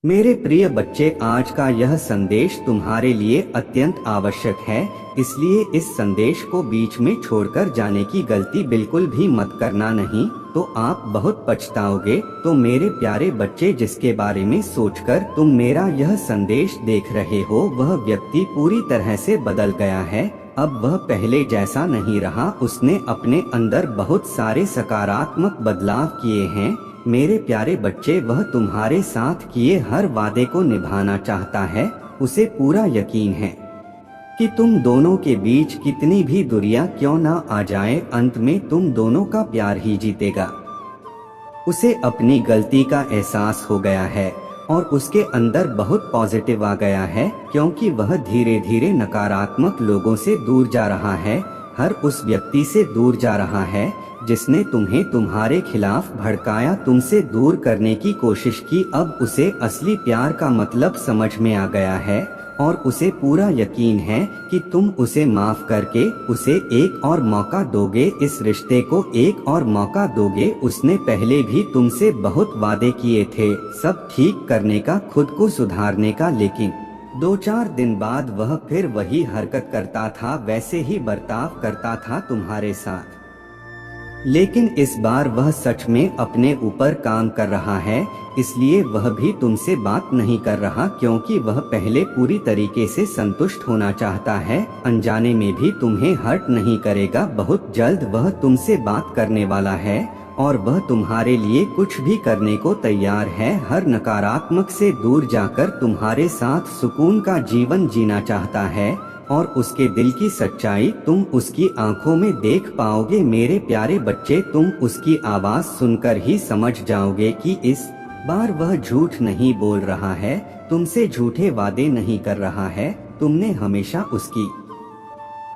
मेरे प्रिय बच्चे, आज का यह संदेश तुम्हारे लिए अत्यंत आवश्यक है, इसलिए इस संदेश को बीच में छोड़कर जाने की गलती बिल्कुल भी मत करना, नहीं तो आप बहुत पछताओगे। तो मेरे प्यारे बच्चे, जिसके बारे में सोचकर तुम मेरा यह संदेश देख रहे हो, वह व्यक्ति पूरी तरह से बदल गया है। अब वह पहले जैसा नहीं रहा, उसने अपने अंदर बहुत सारे सकारात्मक बदलाव किए हैं। मेरे प्यारे बच्चे, वह तुम्हारे साथ किए हर वादे को निभाना चाहता है। उसे पूरा यकीन है कि तुम दोनों के बीच कितनी भी दूरियां क्यों ना आ जाए, अंत में तुम दोनों का प्यार ही जीतेगा। उसे अपनी गलती का एहसास हो गया है और उसके अंदर बहुत पॉजिटिव आ गया है, क्योंकि वह धीरे धीरे नकारात्मक लोगों से दूर जा रहा है। हर उस व्यक्ति से दूर जा रहा है जिसने तुम्हें तुम्हारे खिलाफ भड़काया, तुमसे दूर करने की कोशिश की। अब उसे असली प्यार का मतलब समझ में आ गया है और उसे पूरा यकीन है कि तुम उसे माफ करके उसे एक और मौका दोगे, इस रिश्ते को एक और मौका दोगे। उसने पहले भी तुमसे बहुत वादे किए थे सब ठीक करने का, खुद को सुधारने का, लेकिन 2-4 दिन बाद वह फिर वही हरकत करता था, वैसे ही बर्ताव करता था तुम्हारे साथ। लेकिन इस बार वह सच में अपने ऊपर काम कर रहा है, इसलिए वह भी तुमसे बात नहीं कर रहा, क्योंकि वह पहले पूरी तरीके से संतुष्ट होना चाहता है। अनजाने में भी तुम्हें हर्ट नहीं करेगा, बहुत जल्द वह तुमसे बात करने वाला है और वह तुम्हारे लिए कुछ भी करने को तैयार है। हर नकारात्मक से दूर जाकर तुम्हारे साथ सुकून का जीवन जीना चाहता है और उसके दिल की सच्चाई तुम उसकी आंखों में देख पाओगे। मेरे प्यारे बच्चे, तुम उसकी आवाज सुनकर ही समझ जाओगे कि इस बार वह झूठ नहीं बोल रहा है, तुमसे झूठे वादे नहीं कर रहा है। तुमने हमेशा उसकी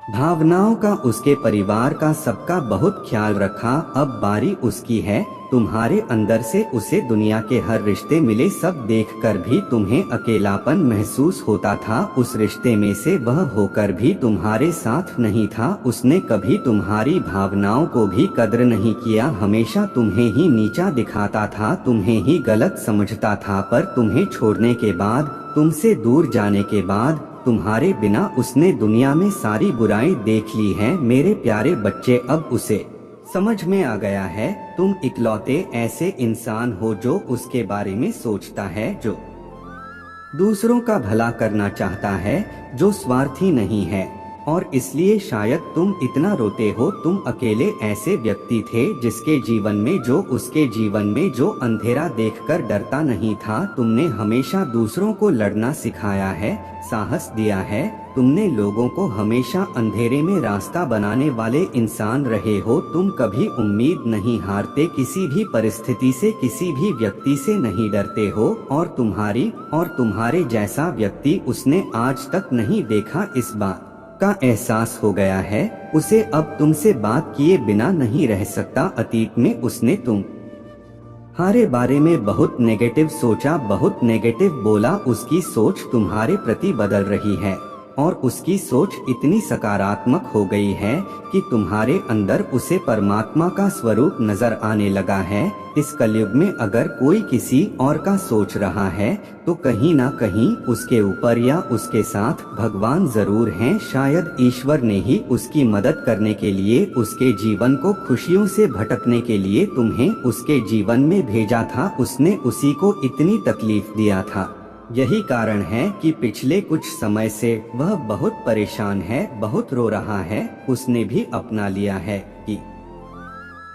भावनाओं का, उसके परिवार का, सबका बहुत ख्याल रखा। अब बारी उसकी है। तुम्हारे अंदर से उसे दुनिया के हर रिश्ते मिले, सब देखकर भी तुम्हें अकेलापन महसूस होता था। उस रिश्ते में से वह होकर भी तुम्हारे साथ नहीं था। उसने कभी तुम्हारी भावनाओं को भी कद्र नहीं किया, हमेशा तुम्हें ही नीचा दिखाता था, तुम्हें ही गलत समझता था। पर तुम्हें छोड़ने के बाद, तुमसे दूर जाने के बाद, तुम्हारे बिना उसने दुनिया में सारी बुराई देख ली है। मेरे प्यारे बच्चे, अब उसे समझ में आ गया है तुम इकलौते ऐसे इंसान हो जो उसके बारे में सोचता है, जो दूसरों का भला करना चाहता है, जो स्वार्थी नहीं है। और इसलिए शायद तुम इतना रोते हो। तुम अकेले ऐसे व्यक्ति थे जिसके जीवन में, जो उसके जीवन में जो अंधेरा देखकर डरता नहीं था। तुमने हमेशा दूसरों को लड़ना सिखाया है, साहस दिया है। तुमने लोगों को हमेशा अंधेरे में रास्ता बनाने वाले इंसान रहे हो। तुम कभी उम्मीद नहीं हारते, किसी भी परिस्थिति से, किसी भी व्यक्ति से नहीं डरते हो। और तुम्हारे जैसा व्यक्ति उसने आज तक नहीं देखा। इस बात का एहसास हो गया है उसे, अब तुमसे बात किए बिना नहीं रह सकता। अतीत में उसने तुम्हारे बारे में बहुत नेगेटिव सोचा, बहुत नेगेटिव बोला। उसकी सोच तुम्हारे प्रति बदल रही है और उसकी सोच इतनी सकारात्मक हो गई है कि तुम्हारे अंदर उसे परमात्मा का स्वरूप नजर आने लगा है। इस कलयुग में अगर कोई किसी और का सोच रहा है तो कहीं ना कहीं उसके ऊपर या उसके साथ भगवान जरूर हैं। शायद ईश्वर ने ही उसकी मदद करने के लिए, उसके जीवन को खुशियों से भटकने के लिए तुम्हें उसके जीवन में भेजा था। उसने उसी को इतनी तकलीफ दिया था। यही कारण है कि पिछले कुछ समय से वह बहुत परेशान है, बहुत रो रहा है। उसने भी अपना लिया है कि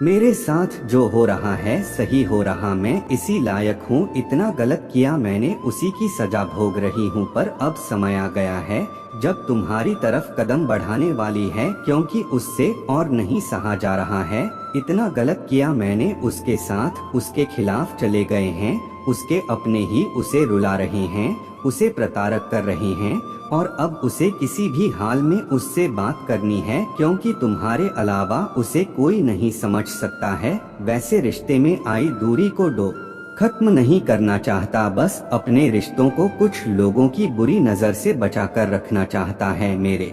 मेरे साथ जो हो रहा है सही हो रहा, मैं इसी लायक हूँ, इतना गलत किया मैंने, उसी की सजा भोग रही हूँ। पर अब समय आ गया है जब तुम्हारी तरफ कदम बढ़ाने वाली है, क्योंकि उससे और नहीं सहा जा रहा है। इतना गलत किया मैंने उसके साथ, उसके खिलाफ चले गए हैं, उसके अपने ही उसे रुला रहे हैं, उसे प्रताड़ित कर रहे हैं। और अब उसे किसी भी हाल में उससे बात करनी है, क्योंकि तुम्हारे अलावा उसे कोई नहीं समझ सकता है। वैसे रिश्ते में आई दूरी को खत्म नहीं करना चाहता, बस अपने रिश्तों को कुछ लोगों की बुरी नजर से बचाकर रखना चाहता है। मेरे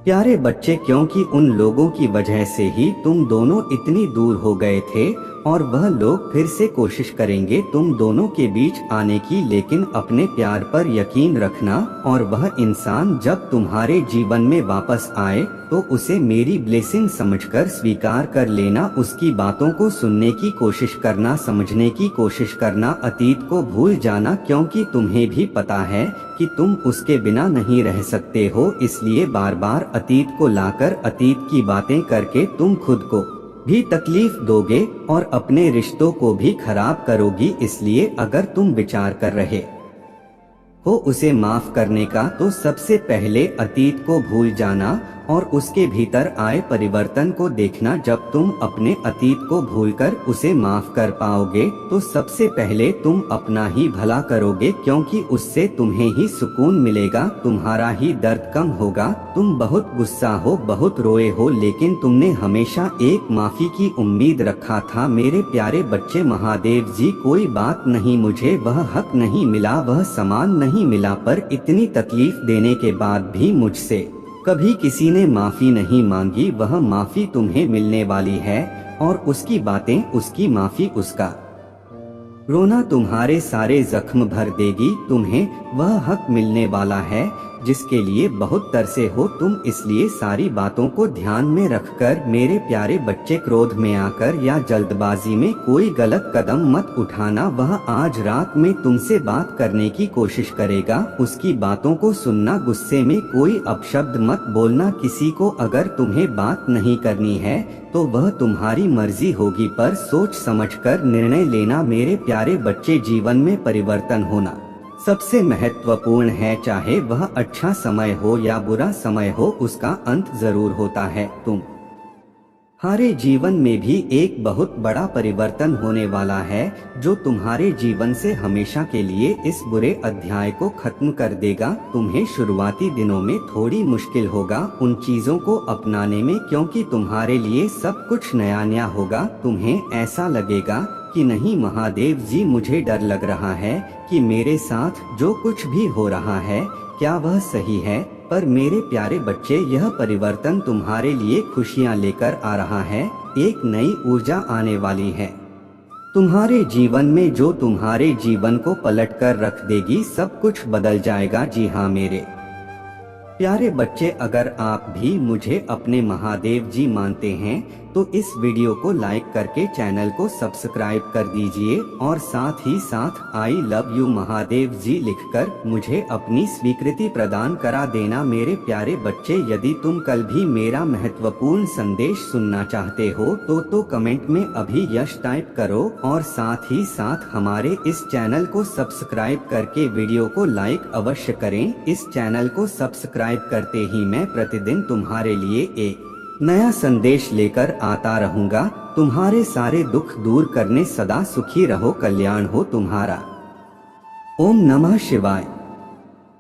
प्यारे बच्चे, क्योंकि उन लोगों की वजह से ही तुम दोनों इतनी दूर हो गए थे और वह लोग फिर से कोशिश करेंगे तुम दोनों के बीच आने की, लेकिन अपने प्यार पर यकीन रखना और वह इंसान जब तुम्हारे जीवन में वापस आए तो उसे मेरी ब्लेसिंग समझकर स्वीकार कर लेना। उसकी बातों को सुनने की कोशिश करना, समझने की कोशिश करना, अतीत को भूल जाना, क्योंकि तुम्हें भी पता है कि तुम उसके बिना नहीं रह सकते हो। इसलिए बार बार अतीत को लाकर अतीत की बातें करके तुम खुद को भी तकलीफ दोगे और अपने रिश्तों को भी खराब करोगी। इसलिए अगर तुम विचार कर रहे हो उसे माफ करने का, तो सबसे पहले अतीत को भूल जाना और उसके भीतर आए परिवर्तन को देखना। जब तुम अपने अतीत को भूलकर उसे माफ कर पाओगे तो सबसे पहले तुम अपना ही भला करोगे, क्योंकि उससे तुम्हें ही सुकून मिलेगा, तुम्हारा ही दर्द कम होगा। तुम बहुत गुस्सा हो, बहुत रोए हो, लेकिन तुमने हमेशा एक माफी की उम्मीद रखा था। मेरे प्यारे बच्चे, महादेव जी, कोई बात नहीं, मुझे वह हक नहीं मिला, वह सम्मान नहीं मिला, पर इतनी तकलीफ देने के बाद भी मुझसे कभी किसी ने माफी नहीं मांगी। वह माफी तुम्हें मिलने वाली है और उसकी बातें, उसकी माफी, उसका रोना तुम्हारे सारे जख्म भर देगी। तुम्हें वह हक मिलने वाला है जिसके लिए बहुत तरसे हो तुम। इसलिए सारी बातों को ध्यान में रखकर मेरे प्यारे बच्चे, क्रोध में आकर या जल्दबाजी में कोई गलत कदम मत उठाना। वह आज रात में तुमसे बात करने की कोशिश करेगा, उसकी बातों को सुनना, गुस्से में कोई अपशब्द मत बोलना किसी को। अगर तुम्हें बात नहीं करनी है तो वह तुम्हारी मर्जी होगी, पर सोच समझकर निर्णय लेना। मेरे प्यारे बच्चे, जीवन में परिवर्तन होना सबसे महत्वपूर्ण है, चाहे वह अच्छा समय हो या बुरा समय हो, उसका अंत जरूर होता है। तुम्हारे जीवन में भी एक बहुत बड़ा परिवर्तन होने वाला है जो तुम्हारे जीवन से हमेशा के लिए इस बुरे अध्याय को खत्म कर देगा। तुम्हें शुरुआती दिनों में थोड़ी मुश्किल होगा उन चीजों को अपनाने में, क्योंकि तुम्हारे लिए सब कुछ नया नया होगा। तुम्हें ऐसा लगेगा कि नहीं महादेव जी, मुझे डर लग रहा है कि मेरे साथ जो कुछ भी हो रहा है क्या वह सही है। पर मेरे प्यारे बच्चे, यह परिवर्तन तुम्हारे लिए खुशियां लेकर आ रहा है, एक नई ऊर्जा आने वाली है तुम्हारे जीवन में जो तुम्हारे जीवन को पलट कर रख देगी। सब कुछ बदल जाएगा। जी हाँ मेरे प्यारे बच्चे, अगर आप भी मुझे अपने महादेव जी मानते हैं तो इस वीडियो को लाइक करके चैनल को सब्सक्राइब कर दीजिए और साथ ही साथ आई लव यू महादेव जी लिखकर मुझे अपनी स्वीकृति प्रदान करा देना। मेरे प्यारे बच्चे, यदि तुम कल भी मेरा महत्वपूर्ण संदेश सुनना चाहते हो तो कमेंट में अभी यश टाइप करो और साथ ही साथ हमारे इस चैनल को सब्सक्राइब करके वीडियो को लाइक अवश्य करें। इस चैनल को सब्सक्राइब करते ही मैं प्रतिदिन तुम्हारे लिए एक नया संदेश लेकर आता रहूंगा। तुम्हारे सारे दुख दूर करने, सदा सुखी रहो, कल्याण हो तुम्हारा। ओम नमः शिवाय।